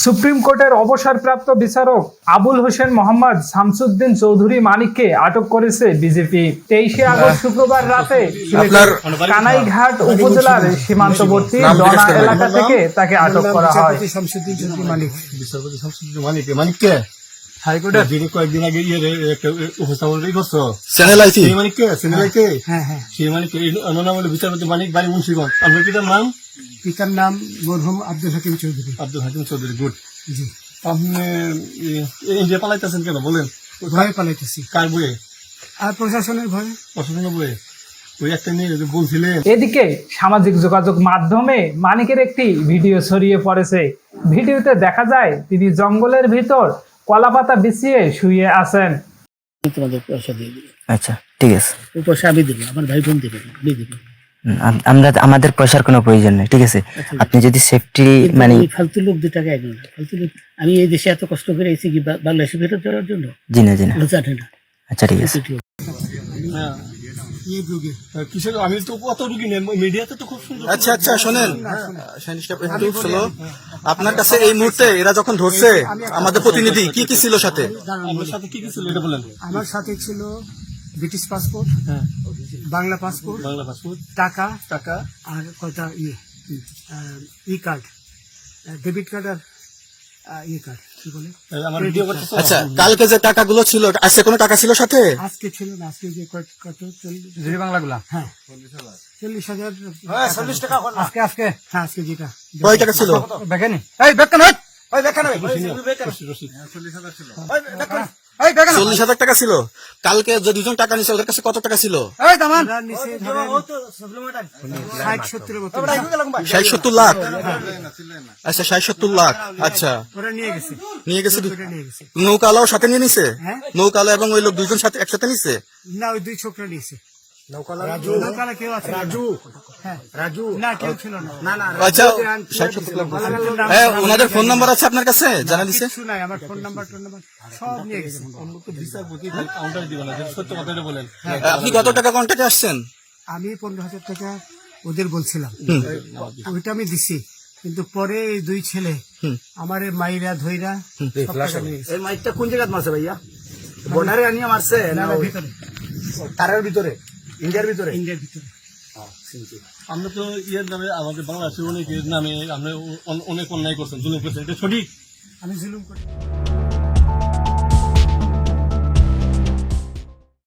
Supreme কোর্টের অবসরপ্রাপ্ত বিচারক আবুল হোসেন মোহাম্মদ শামসুদ্দিন চৌধুরী মানিককে আটক করেছে বিজেপি। 23শে আগস্ট শুক্রবার রাতে সিলেটের কানাইঘাট উপজেলার সীমান্তবর্তী ডনা এলাকা থেকে তাকে আটক করা হয়। শামসুদ্দিন চৌধুরী মানিক, বিচারপতি শামসুদ্দিন মানিককে হাইকোর্টের যিনি কয়েকদিন আগে উপস্থাপন করছো সেই মানিককে সেই মানিককে নাম হলো বিচারপতি মানিক, বাড়ি মুন্সিগঞ্জ। আপনার পিতার নাম? পিতার নাম মরহুম আব্দুল হাকিম চৌধুরী। আব্দুল হাকিম চৌধুরী, গুড। জি, আপনি ইন্ডিয়া পালাইতেছেন কেন বলেন? ভয়ে পালাইতেছি। কার বইয়ে? আর প্রশাসনের ভয়ে। প্রশাসনের বইয়ে ওই একটা নিয়ে বলছিলেন। এদিকে সামাজিক যোগাযোগ মাধ্যমে মানিকের একটি ভিডিও ছড়িয়ে পড়েছে। ভিডিওতে দেখা যায় তিনি জঙ্গলের ভিতর কলাপাতা বিছিয়ে শুয়ে আছেন। তোমাদের পয়সা দিয়ে দিবে। আচ্ছা, ঠিক আছে। ওই পয়সা আমি দেবো, আমার ভাই বোন দেবে, দিয়ে দেবে। আমাদের পয়সার কোনো প্রয়োজন নেই, ঠিক আছে? আপনি যদি সেফটি মানে ফালতু লোক 2 টাকা একজন ফালতু লোক। আমি এই দেশে এত কষ্ট করে এসেছি কি বাংলাদেশে ফেরত যাওয়ার জন্য? জি না, জি না। জানে না। আচ্ছা, ঠিক আছে। আমি তো কত রুগী নেই, মিডিয়াতে তো খুব সুন্দর। আচ্ছা আচ্ছা, শোনেন একটু শোনো। আপনার কাছে এই মুহূর্তে এরা যখন ধরছে আমাদের প্রতিনিধি কি কি ছিল সাথে? আমার সাথে কি কি ছিল এটা বলেন। আমার সাথে ছিল ব্রিটিশ পাসপোর্ট, বাংলা পাসপোর্ট, টাকা আর কয়টা ই কার্ড, ডেবিট কার্ড আর ই কার্ড, কি বলে। আচ্ছা, কালকে যে টাকাগুলো ছিল, আজকে কোনো টাকা ছিল সাথে? আজকে ছিল না, আজকে যে কত 40 বাংলাগুলা, হ্যাঁ 40,000, 40 টাকা আজকে হ্যাঁ, আজকে যেটা। কয় টাকা ছিল? বেকানি এই বেকানি ওই বেকানি 40,000 টাকা ছিল। কালকে যে 2জন টাকা নিছে ওদের কাছে কত টাকা ছিল? 60-70 লাখ। আচ্ছা, 60-70 লাখ। আচ্ছা, নিয়ে গেছে। নৌকালাও সাথে নিয়ে নিছে? নৌকালা এবং ওই লোক 2জন সাথে একসাথে নিছে? না, ওই 2 ছোকরা নিছে। নৌকালা কেউ আছে? রাজু না, কেউ ছিল না। আচ্ছা, 60-70 লাখ। হ্যাঁ, ওনাদের ফোন নাম্বার আছে আপনার কাছে? জানা দিছে? কিছু নাই, আমার ফোন নাম্বার সব নিয়ে গেছে। আপনি কত টাকা কন্ট্যাক্টে আসছেন? আমি 15,000 টাকা ওদের বলছিলাম, ওইটা আমি দিছি। কিন্তু পরে এই 2 ছেলে আমার মাইরা ধইরা এই মাইকটা কোন জায়গায় মারছে ভাইয়া? বর্ডারে আনিয়ে মারছে না ভিতরে? তারের ভিতরে, ইন্ডিয়ার ভিতরে? আমরা তো ইয়ের নামে, আমাদের বাংলাদেশের অনেকের নামে আমরা অনেক অন্যায় করছেন, জুলুম করছেন, এটা সঠিক? আমি জুলুম করি?